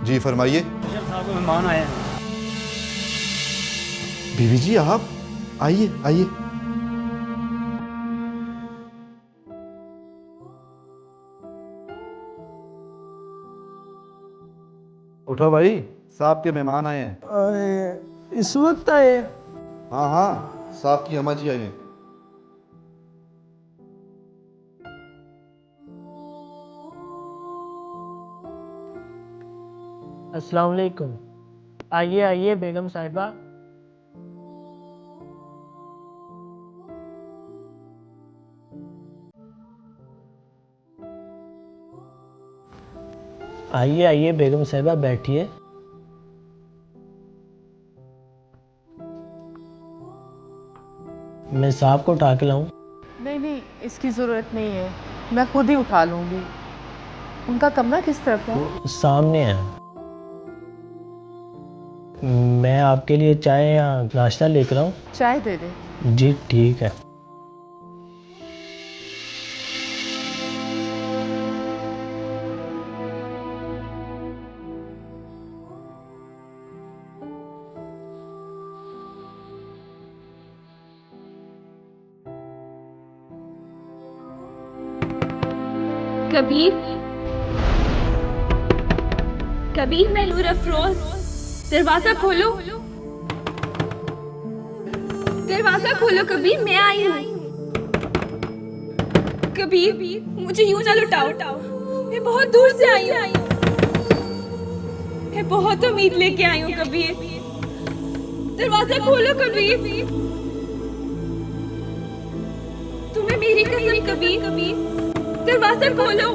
जी फरमाइए। मुशर्रफ साहब को मेहमान आए हैं। बीवी जी आप आइए आइए। उठो भाई, साहब के मेहमान आए हैं। अरे इस वक्त आए? हाँ हाँ, साहब की अम्मा जी आई हैं। अस्सलाम वालेकुम। आइए आइए बेगम साहिबा। आइए आइए बेगम साहिबा, बैठिए। मैं साहब को उठा के लाऊं? नहीं नहीं, इसकी ज़रूरत नहीं है, मैं खुद ही उठा लूँगी। उनका कमरा किस तरफ है? वो सामने है। मैं आपके लिए चाय या नाश्ता लेकर आऊं? चाय दे दे। जी ठीक है। कबीर, कबीर, मैं नूर अफरोज। दरवाजा खोलो, दरवाजा खोलो कबीर, मैं आई हूँ। कबीर, मुझे यूं ना लुटाओ, मैं बहुत दूर से आई हूँ। मैं बहुत उम्मीद लेके आई हूँ कबीर। दरवाजा खोलो कबीर, तुम्हें मेरी कसम कबीर, दरवाजा खोलो।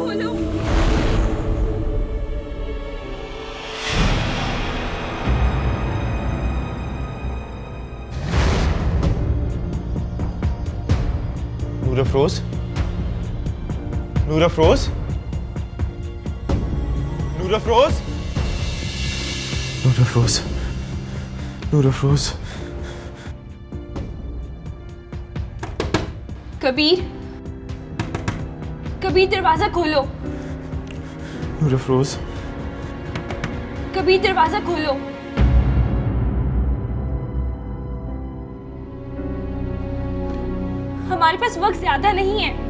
नूर अफरोज, नूर अफरोज, नूर अफरोज, नूर अफरोज, नूर अफरोज। कबीर, कबीर, दरवाजा खोलो। नूर अफरोज, कबीर, दरवाजा खोलो। हमारे पास वक्त ज्यादा नहीं है।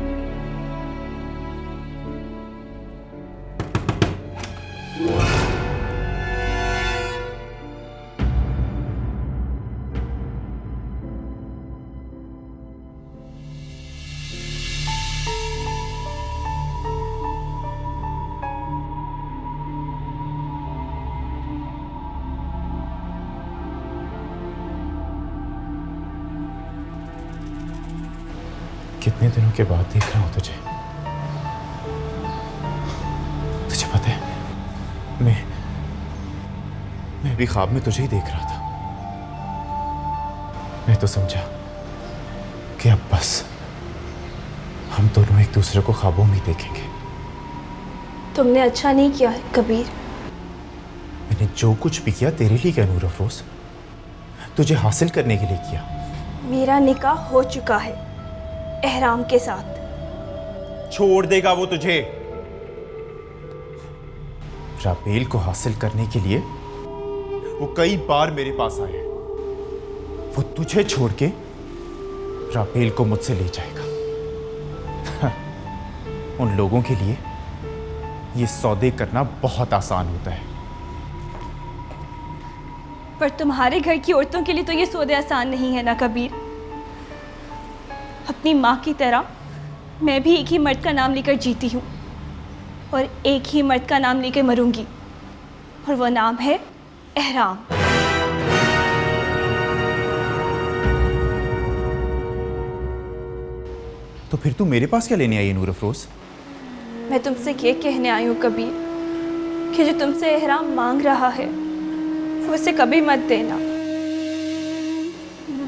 कितने दिनों के बाद देख रहा हूं तुझे। तुझे पता है, मैं भी ख्वाब में तुझे ही देख रहा था। मैं तो समझा कि अब बस हम दोनों एक दूसरे को ख्वाबों में ही देखेंगे। तुमने अच्छा नहीं किया है कबीर। मैंने जो कुछ भी किया तेरे लिए किया नूर अफरोज, तुझे हासिल करने के लिए किया। मेरा निकाह हो चुका है एहराम के साथ। छोड़ देगा वो तुझे? रापेल को हासिल करने के लिए वो कई बार मेरे पास आया है। वो तुझे छोड़ के रापेल को मुझसे ले जाएगा। उन लोगों के लिए ये सौदे करना बहुत आसान होता है, पर तुम्हारे घर की औरतों के लिए तो ये सौदे आसान नहीं है ना कबीर। अपनी माँ की तरह मैं भी एक ही मर्द का नाम लेकर जीती हूँ और एक ही मर्द का नाम लेकर मरूंगी, और वो नाम है एहराम। तो फिर तू मेरे पास क्या लेने आई है नूर अफरोज? मैं तुमसे ये कहने आई हूँ कबीर कि जो तुमसे एहराम मांग रहा है वो उसे कभी मत देना।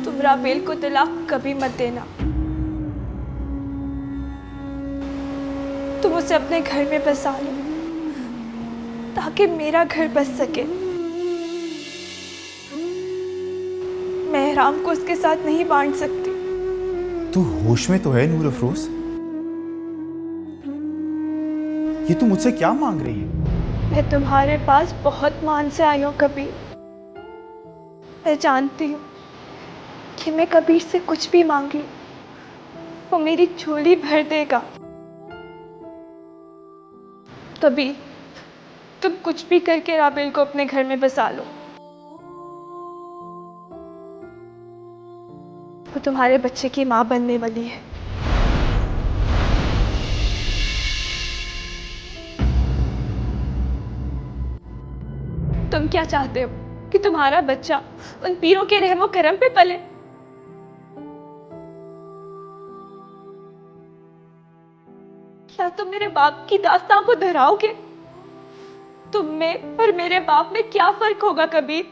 तुम रापेल को तलाक कभी मत देना। तुम उसे अपने घर में बसा लो ताकि मेरा घर बस सके। मैं एहराम को उसके साथ नहीं बांट सकती। तू होश में तो है नूर अफरोज? ये तू मुझसे क्या मांग रही है? मैं तुम्हारे पास बहुत मान से आई हूँ कबीर। मैं जानती हूँ कि मैं कबीर से कुछ भी मांग लूँ वो मेरी झोली भर देगा। कबीर, तुम कुछ भी करके राबेल को अपने घर में बसा लो। वो तुम्हारे बच्चे की माँ बनने वाली है। तुम क्या चाहते हो कि तुम्हारा बच्चा उन पीरों के रहमो करम पे पले? क्या तुम मेरे बाप की दास्तां को दोहराओगे? तुम में और मेरे बाप में क्या फर्क होगा कबीर?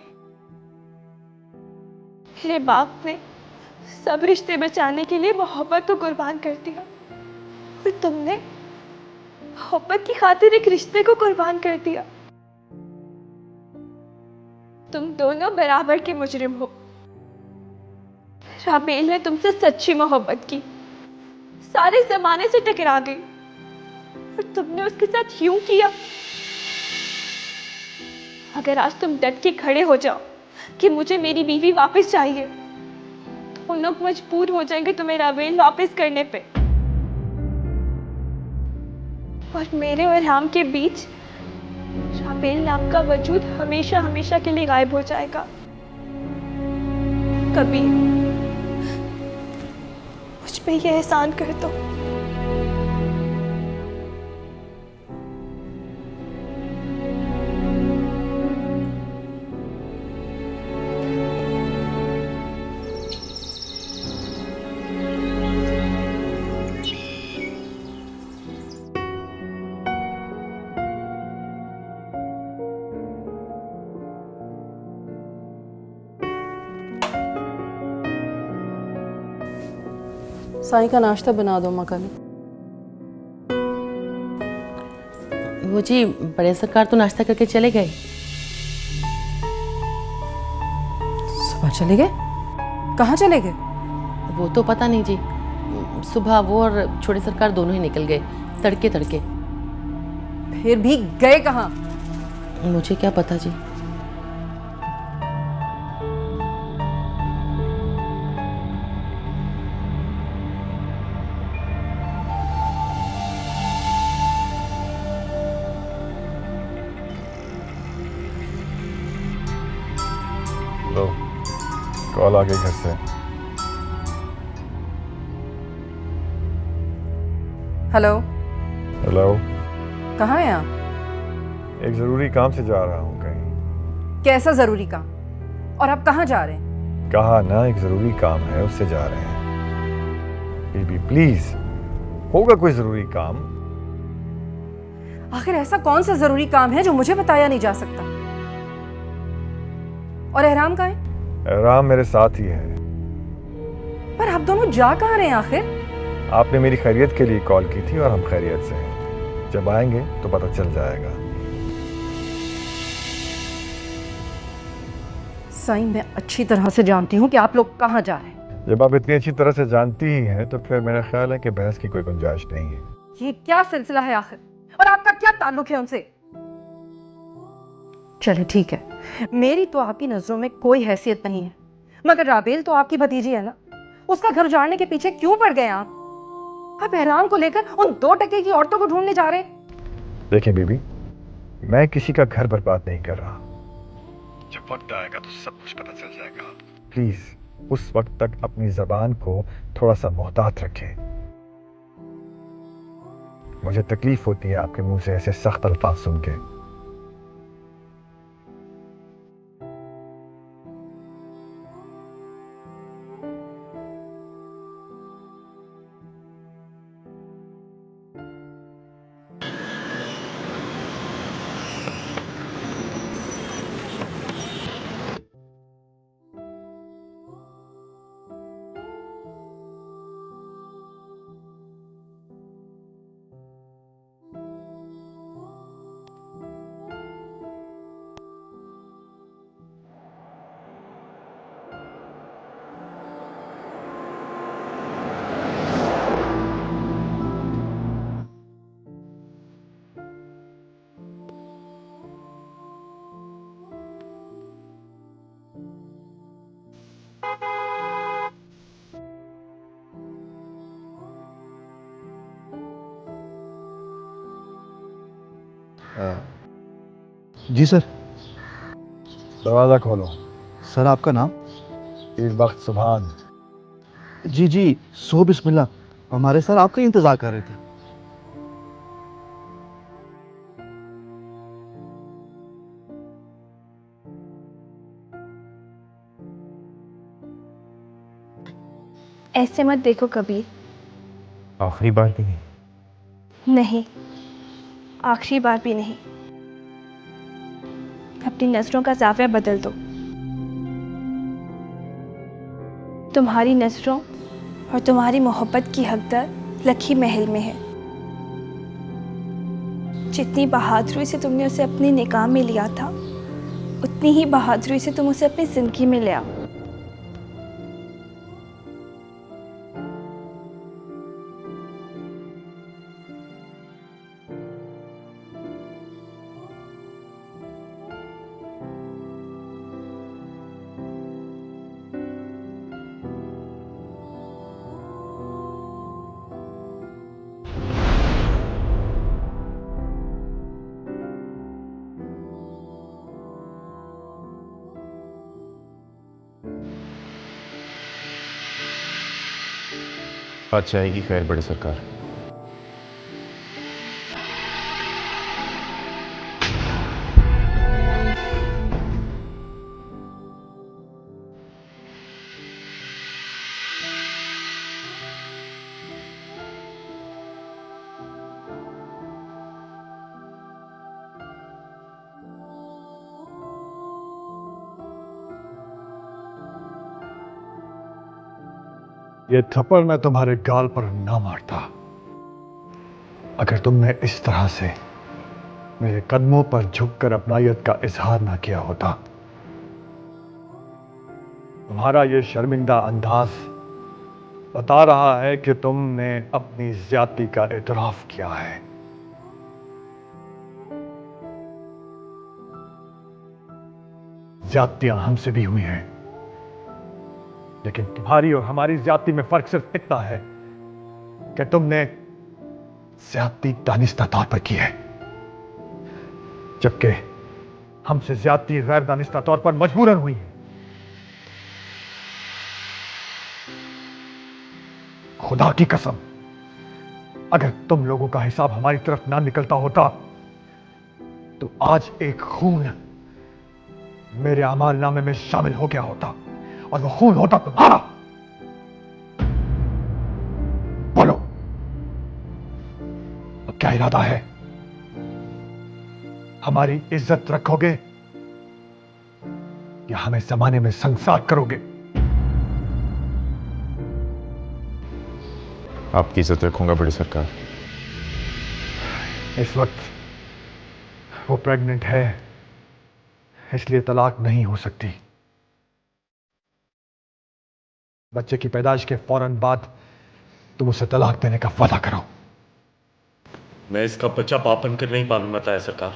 मेरे बाप ने सब रिश्ते बचाने के लिए मोहब्बत को कुर्बान कर दिया और तुमने मोहब्बत की खातिर एक रिश्ते को कुर्बान कर दिया। तुम दोनों बराबर के मुजरिम हो। राबेल ने तुमसे सच्ची मोहब्बत की, सारे जमाने से टकरा गई और तुमने उसके साथ यूं किया। अगर आज तुम डट के खड़े हो जाओ कि मुझे मेरी बीवी वापस चाहिए, तो उन लोग मजबूर हो जाएंगे तुम्हें राबेल वापस करने पे। और मेरे और राम के बीच राबेल नाम का वजूद हमेशा हमेशा के लिए गायब हो जाएगा। कबीर, मुझ पे ये एहसान कर दो। साईं का नाश्ता बना दो मकानी। वो जी बड़े सरकार तो नाश्ता करके चले गए। सुबह चले गए? कहाँ चले गए? वो तो पता नहीं जी, सुबह वो और छोटे सरकार दोनों ही निकल गए तड़के तड़के। फिर भी गए कहाँ? मुझे क्या पता जी। लो, कॉल आ गई घर से। हेलो। हेलो। कहाँ हैं आप? एक जरूरी काम से जा रहा हूँ कहीं। कैसा जरूरी काम? और आप कहाँ जा रहे हैं? कहा ना, एक जरूरी काम है, उससे जा रहे हैं। बेबी प्लीज, होगा कोई जरूरी काम। आखिर ऐसा कौन सा जरूरी काम है जो मुझे बताया नहीं जा सकता? और एहराम कहाँ है? राम मेरे साथ ही है। पर आप दोनों जा कहाँ रहे हैं आखिर? आपने मेरी खैरियत के लिए कॉल की थी और हम खैरियत से हैं। जब आएंगे तो पता चल जाएगा। साईं, मैं अच्छी तरह से जानती हूँ कि आप लोग कहाँ जा रहे हैं। जब आप इतनी अच्छी तरह से जानती ही हैं तो फिर मेरा ख्याल है कि बहस की कोई गुंजाइश नहीं है। ये क्या सिलसिला है आखिर? और आपका क्या ताल्लुक है उनसे? चले ठीक है, मेरी तो आपकी नजरों में कोई हैसियत नहीं है, मगर राबेल तो आपकी भतीजी है ना। उसका घर उजाड़ने के पीछे क्यों पड़ गए आप? आप एहराम को लेकर उन 2 टके की औरतों को ढूंढने जा रहे हैं। देखिए बीबी, मैं किसी का घर बर्बाद नहीं कर रहा। जब वक्त आएगा तो सब कुछ पता चल जाएगा। प्लीज उस वक्त तक अपनी जबान को थोड़ा सा मोहतात रखें। मुझे तकलीफ होती है आपके मुंह से ऐसे सख्त अल्फाज सुन के। जी सर। दरवाज़ा खोलो। सर आपका नाम? इस वक्त सुभान। जी जी, सो बिस्मिल्लाह। हमारे सर आपका ही इंतज़ार कर रहे थे। ऐसे मत देखो कबीर। आखिरी बार भी नहीं। नहीं, आखिरी बार भी नहीं। अपनी नजरों का जाविया बदल दो। तुम्हारी नजरों और तुम्हारी मोहब्बत की हकदार लखी महल में है। जितनी बहादुरी से तुमने उसे अपनी निगाह में लिया था, उतनी ही बहादुरी से तुम उसे अपनी जिंदगी में ले आओ। बात आएगी खैर बड़े सरकार। ये थप्पड़ मैं तुम्हारे गाल पर ना मारता अगर तुमने इस तरह से मेरे कदमों पर झुककर अपनायत का इजहार ना किया होता। तुम्हारा ये शर्मिंदा अंदाज बता रहा है कि तुमने अपनी ज्यादती का एतराफ किया है। ज्यादतियां हमसे भी हुई हैं, लेकिन तुम्हारी और हमारी ज्यादती में फर्क सिर्फ इतना है कि तुमने ज्यादती दानिस्ता तौर पर की है, जबकि हमसे ज्यादती गैर दानिस्ता तौर पर मजबूरन हुई है। खुदा की कसम, अगर तुम लोगों का हिसाब हमारी तरफ ना निकलता होता तो आज एक खून मेरे अमाल नामे में शामिल हो गया होता, और वो खून होता तुम्हारा। बोलो, अब क्या इरादा है? हमारी इज्जत रखोगे या हमें जमाने में संसार करोगे? आपकी इज्जत रखूंगा बड़ी सरकार। इस वक्त वो प्रेग्नेंट है, इसलिए तलाक नहीं हो सकती। बच्चे की पैदाइश के फौरन बाद तुम उसे तलाक देने का वादा करो। मैं इसका बच्चा बाप बनकर नहीं पालूंगा ताया सरकार।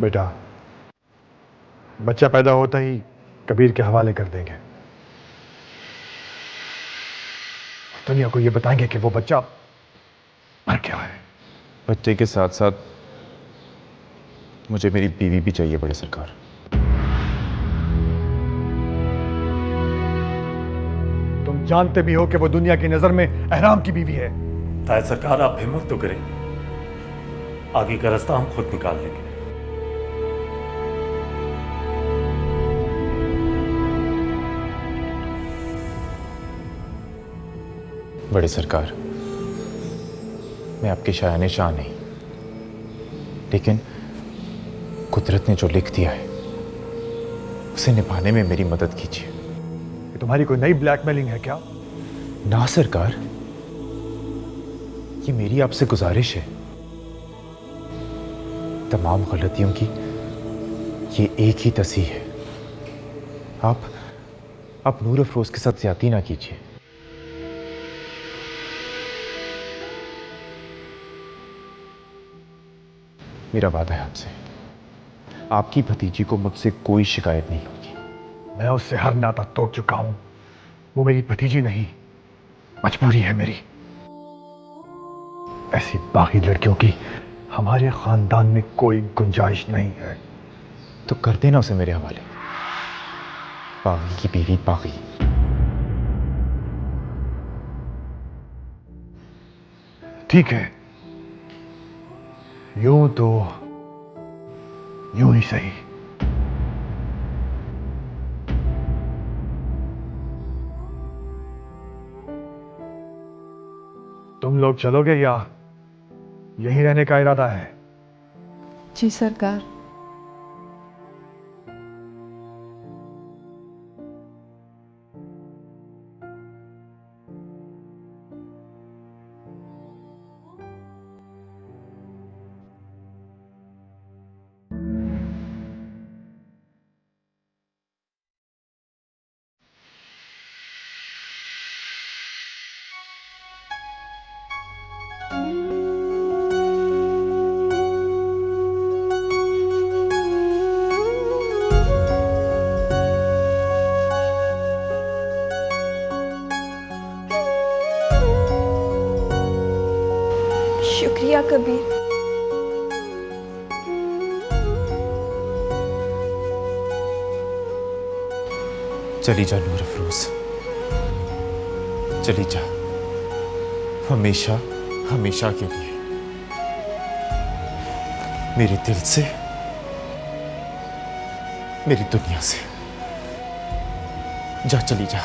बेटा, बच्चा पैदा होता ही कबीर के हवाले कर देंगे। दुनिया को यह बताएंगे कि वो बच्चा मर गया है। बच्चे के साथ साथ मुझे मेरी बीवी भी चाहिए बड़े सरकार। तुम जानते भी हो कि वो दुनिया की नजर में एहराम की बीवी है। ताया सरकार, आप हिम्मत तो करें, आगे का रास्ता हम खुद निकाल लेंगे। बड़े सरकार, मैं आपके शायाने शाह नहीं, लेकिन कुदरत ने जो लिख दिया है उसे निभाने में मेरी मदद कीजिए। ये तुम्हारी कोई नई ब्लैकमेलिंग है क्या? ना सरकार, ये मेरी आपसे गुजारिश है। तमाम गलतियों की ये एक ही तस्वीर है। आप नूर अफरोज के साथ ज्यादती ना कीजिए। मेरा वादा है आपसे, आपकी भतीजी को मुझसे कोई शिकायत नहीं होगी। मैं उससे हर नाता तोड़ चुका हूं। वो मेरी भतीजी नहीं, मजबूरी है मेरी। ऐसी बाकी लड़कियों की हमारे खानदान में कोई गुंजाइश नहीं है। तो कर देना उसे मेरे हवाले। बागी की बीवी बागी। ठीक है, यूं तो यूं ही सही। तुम लोग चलोगे या यहीं रहने का इरादा है? जी सरकार। शुक्रिया कबीर। चली जा नूर अफरोज, चली जा, हमेशा हमेशा के लिए मेरे दिल से, मेरी दुनिया से। जा, चली जा।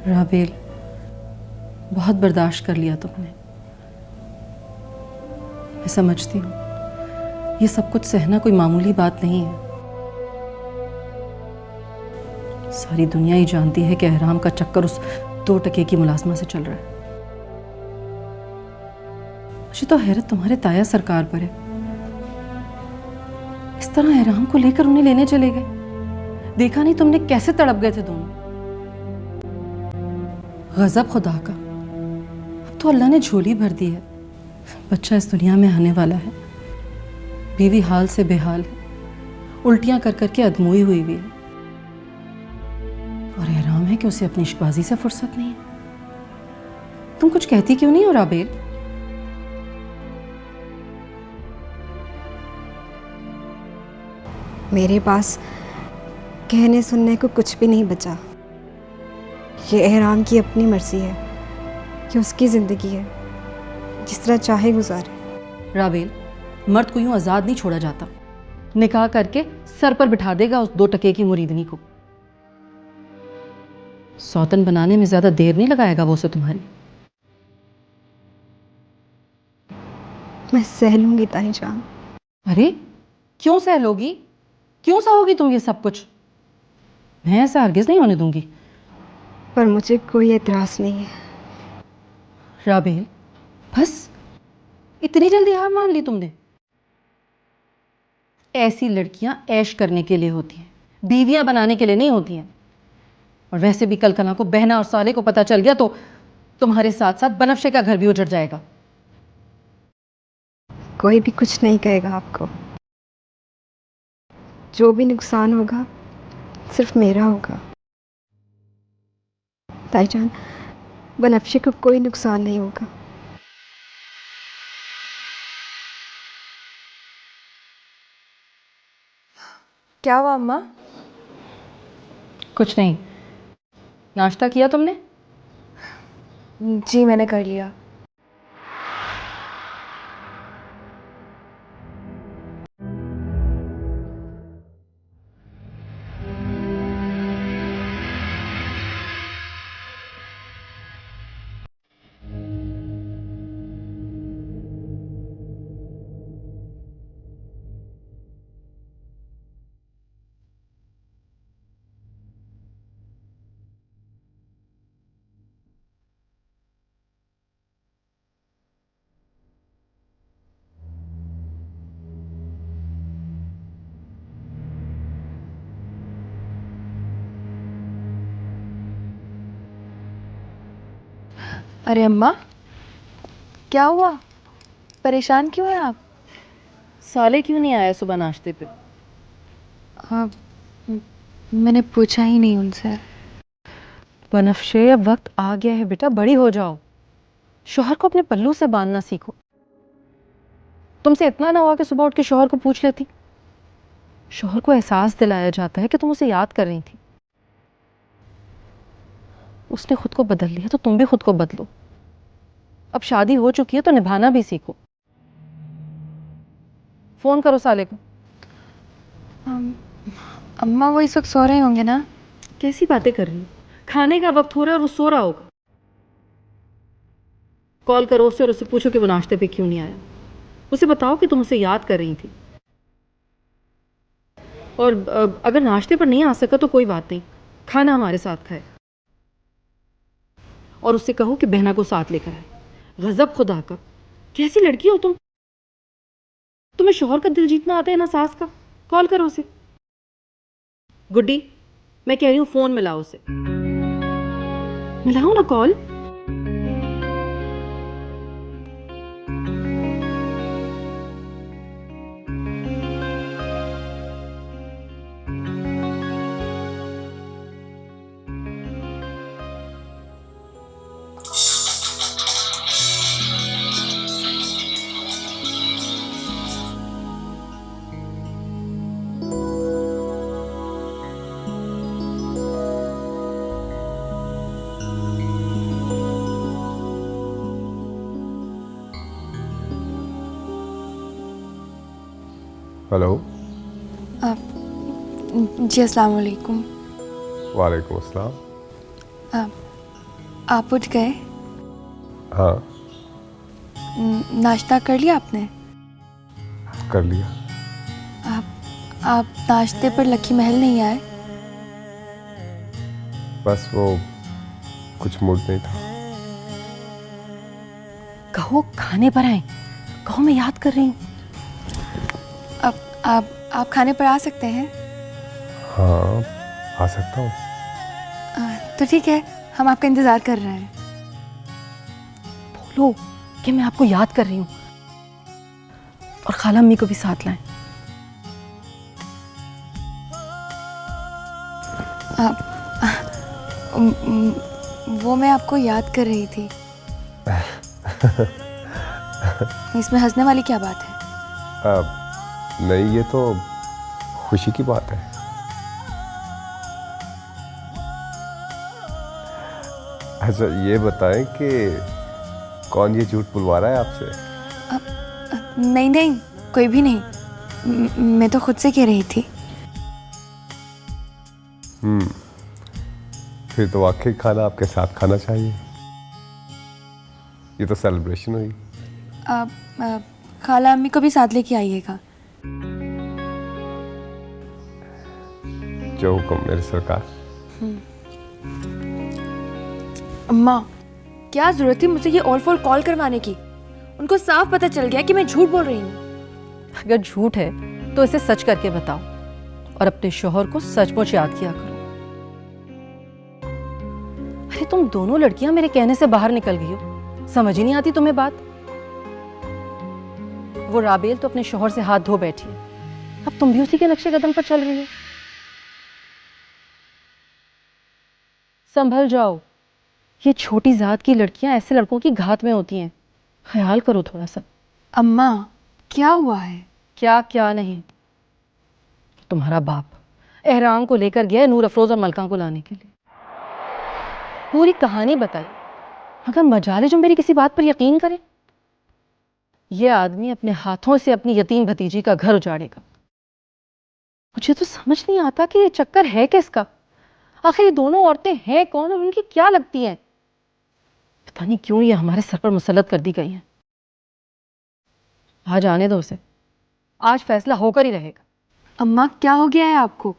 राबेल, बहुत बर्दाश्त कर लिया तुमने। मैं समझती हूँ ये सब कुछ सहना कोई मामूली बात नहीं है। सारी दुनिया ही जानती है कि एहराम का चक्कर उस 2 टके की मुलाजमा से चल रहा है। मुझे तो हैरत तुम्हारे ताया सरकार पर है, इस तरह एहराम को लेकर उन्हें लेने चले गए। देखा नहीं तुमने कैसे तड़प गए थे दोनों। गजब खुदा का, अब तो अल्लाह ने झोली भर दी है। बच्चा इस दुनिया में आने वाला है, बीवी हाल से बेहाल है, उल्टियां कर करके अधमोई हुई भी है, और एहराम है कि उसे अपनी इश्कबाजी से फुर्सत नहीं है। तुम कुछ कहती क्यों नहीं हो राबेल? मेरे पास कहने सुनने को कुछ भी नहीं बचा। ये एहराम की अपनी मर्जी है, कि उसकी ज़िंदगी है, जिस तरह चाहे गुजारे। राबेल, मर्द को यूं आज़ाद नहीं छोड़ा जाता। निकाह करके सर पर बिठा देगा उस 2 टके की मुरीदनी को। सौतन बनाने में ज़्यादा देर नहीं लगाएगा वो उसे तुम्हारी। मैं सह लूँगी ताई जान। अरे क्यों सह लोगी? क्यों सहोगी तुम ये सब कुछ? मैं ऐसा हरगिज़ नहीं होने दूंगी। पर मुझे कोई एतराज़ नहीं है। राबेल, बस इतनी जल्दी हार मान ली तुमने? ऐसी लड़कियां ऐश करने के लिए होती हैं, बीवियां बनाने के लिए नहीं होती हैं। और वैसे भी कल कला को बहना और साले को पता चल गया तो तुम्हारे साथ साथ बनफ्शे का घर भी उजड़ जाएगा। कोई भी कुछ नहीं कहेगा आपको। जो भी नुकसान होगा सिर्फ मेरा होगा। ताईजान, बनफ्शे को कोई नुकसान नहीं होगा। क्या हुआ अम्मा? कुछ नहीं। नाश्ता किया तुमने? जी मैंने कर लिया। अरे अम्मा, क्या हुआ? परेशान क्यों हैं आप? साले क्यों नहीं आया सुबह नाश्ते पे? हाँ, मैंने पूछा ही नहीं उनसे। बनफ्शे, अब वक्त आ गया है बेटा, बड़ी हो जाओ। शौहर को अपने पल्लू से बांधना सीखो। तुमसे इतना ना हुआ कि सुबह उठ के शौहर को पूछ लेती? शौहर को एहसास दिलाया जाता है कि तुम उसे याद कर रही थी। उसने खुद को बदल लिया तो तुम भी खुद को बदलो। अब शादी हो चुकी है तो निभाना भी सीखो। फोन करो साले को। अम्मा वो इस वक्त सो रहे होंगे ना? कैसी बातें कर रही हो? खाने का वक्त हो रहा है और वो सो रहा होगा। कॉल करो उसे और उससे पूछो कि वो नाश्ते पे क्यों नहीं आया। उसे बताओ कि तुम उसे याद कर रही थी। और अगर नाश्ते पर नहीं आ सका तो कोई बात नहीं, खाना हमारे साथ खाए। और उससे कहो कि बहना को साथ लेकर आए। गजब खुदा का, कैसी लड़की हो तुम? तुम्हें शौहर का दिल जीतना आता है ना सास का? कॉल करो उसे। गुड्डी, मैं कह रही हूँ फोन मिलाओ उसे। मिलाओ ना कॉल। हेलो। जी अस्सलाम वालेकुम। वालेकुम अस्सलाम। आप उठ गए? हाँ, नाश्ता कर लिया आपने? कर लिया। आप नाश्ते पर लकी महल नहीं आए? बस वो कुछ मूड नहीं था। कहो खाने पर आए। कहो मैं याद कर रही हूँ। आप खाने पर आ सकते हैं? हाँ, आ सकता हूँ। तो ठीक है, हम आपका इंतज़ार कर रहे हैं। बोलो कि मैं आपको याद कर रही हूँ। और खाला अम्मी को भी साथ लाएं। वो मैं आपको याद कर रही थी। इसमें हंसने वाली क्या बात है? नहीं, ये तो खुशी की बात है। अच्छा ये बताएं कि कौन ये झूठ बुलवा रहा है आपसे? नहीं नहीं, कोई भी नहीं। मैं तो खुद से कह रही थी। फिर तो वाकई खाना आपके साथ खाना चाहिए। ये तो सेलिब्रेशन हुई। खाला अम्मी को भी साथ लेके आइएगा। जो हुक्म मेरे सरकार। अम्मा, क्या जरूरत थी मुझे ये ऑल फॉर कॉल करवाने की? उनको साफ पता चल गया कि मैं झूठ बोल रही हूँ। अगर झूठ है तो इसे सच करके बताओ और अपने शौहर को सचमुच याद किया करो। अरे तुम दोनों लड़कियां मेरे कहने से बाहर निकल गई हो। समझ ही नहीं आती तुम्हें बात। वो राबेल तो अपने शौहर से हाथ धो बैठी है। अब तुम भी उसी के नक्शे कदम पर चल रही हो। संभल जाओ। ये छोटी जात की लड़कियां ऐसे लड़कों की घात में होती हैं। ख्याल करो थोड़ा सा। अम्मा, क्या हुआ है? क्या क्या नहीं। तुम्हारा बाप एहराम को लेकर गया नूर अफरोज और मलका को लाने के लिए। पूरी कहानी बताई। अगर मजाले जो मेरी किसी बात पर यकीन करे। ये आदमी अपने हाथों से अपनी यतीम भतीजी का घर उजाड़ेगा। मुझे तो समझ नहीं आता कि ये चक्कर है किसका। आखिर ये दोनों औरतें हैं कौन और उनकी क्या लगती हैं? पता नहीं क्यों ये हमारे सर पर मुसल्लत कर दी गई हैं। आज आने दो उसे। आज फैसला होकर ही रहेगा। अम्मा, क्या हो गया है आपको?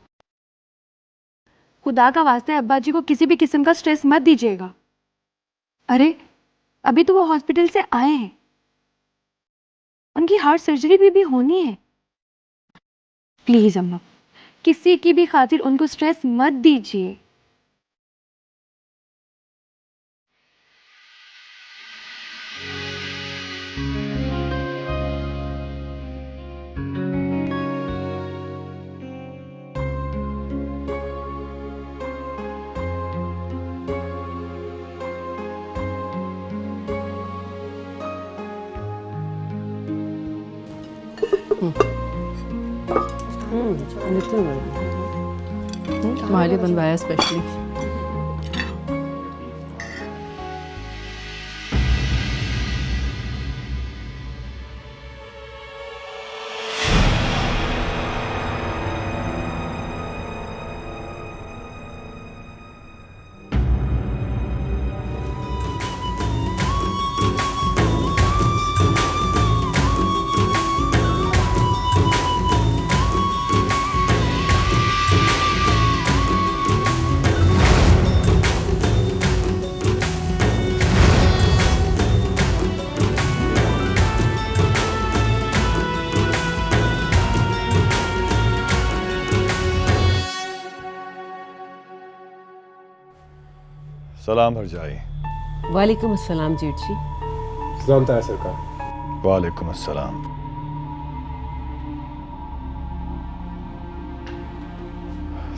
खुदा का वास्ते अब्बा जी को किसी भी किस्म का स्ट्रेस मत दीजिएगा। अरे अभी तो वो हॉस्पिटल से आए हैं। उनकी हार्ट सर्जरी भी होनी है। प्लीज अम्मा, किसी की भी खातिर उनको स्ट्रेस मत दीजिए। तुम्हारे लिए बनवाया स्पेशली। सलाम हरजाई। वालेकुम अस्सलाम जेठ जी। सलामत है सरकार। वालेकुम अस्सलाम।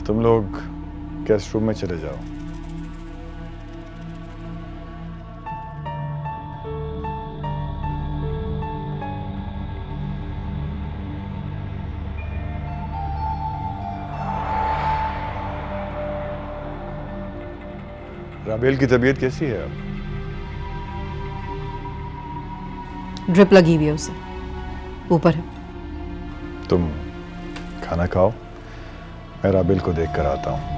तुम लोग गेस्ट रूम में चले जाओ। राबेल की तबीयत कैसी है अब? ड्रिप लगी हुई है उसे, ऊपर है। तुम खाना खाओ, मैं राबेल को देख कर आता हूँ।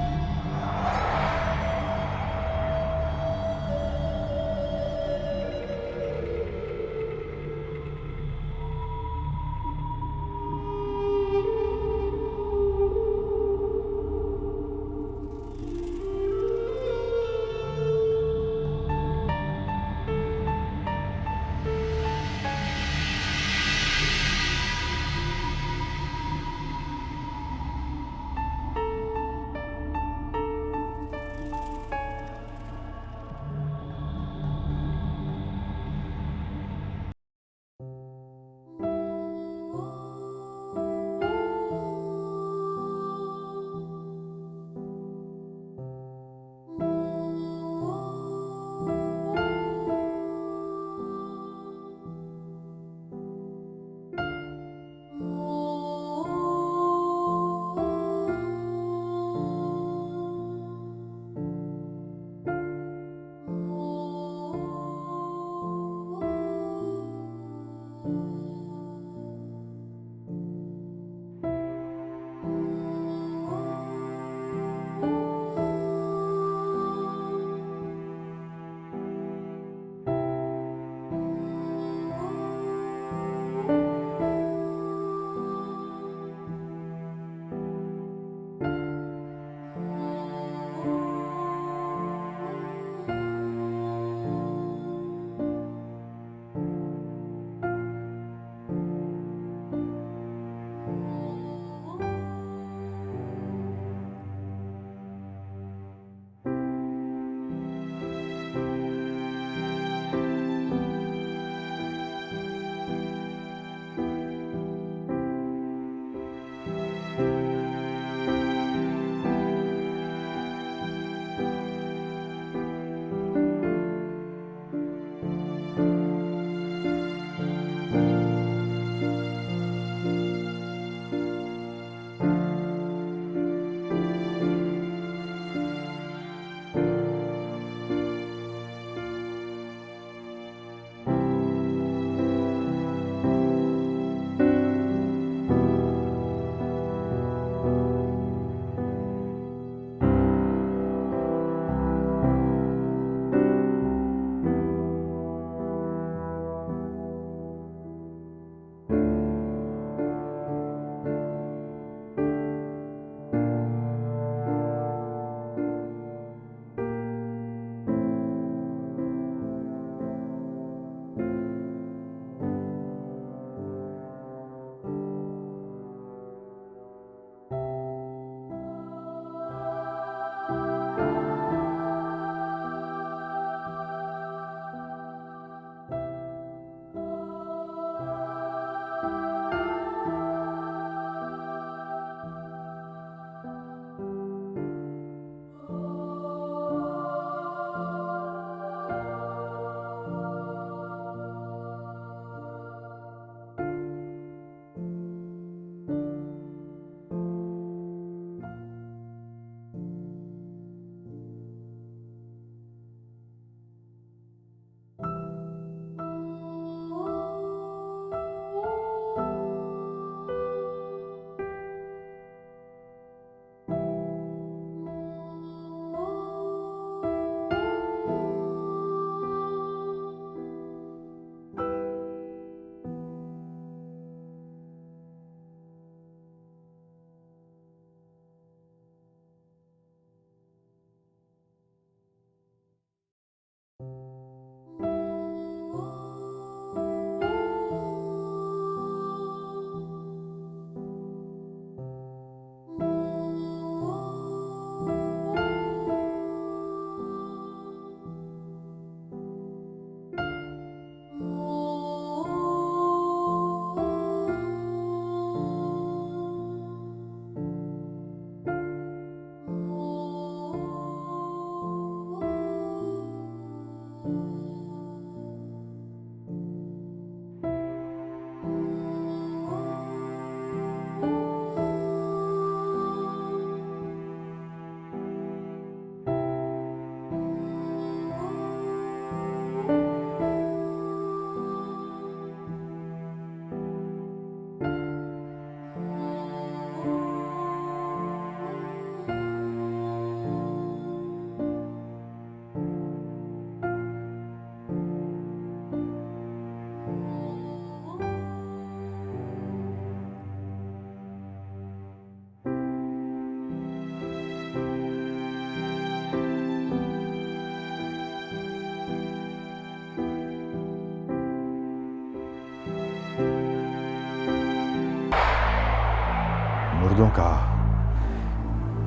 मुर्दों का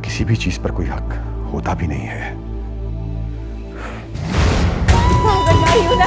किसी भी चीज पर कोई हक होता भी नहीं है। बताइए ना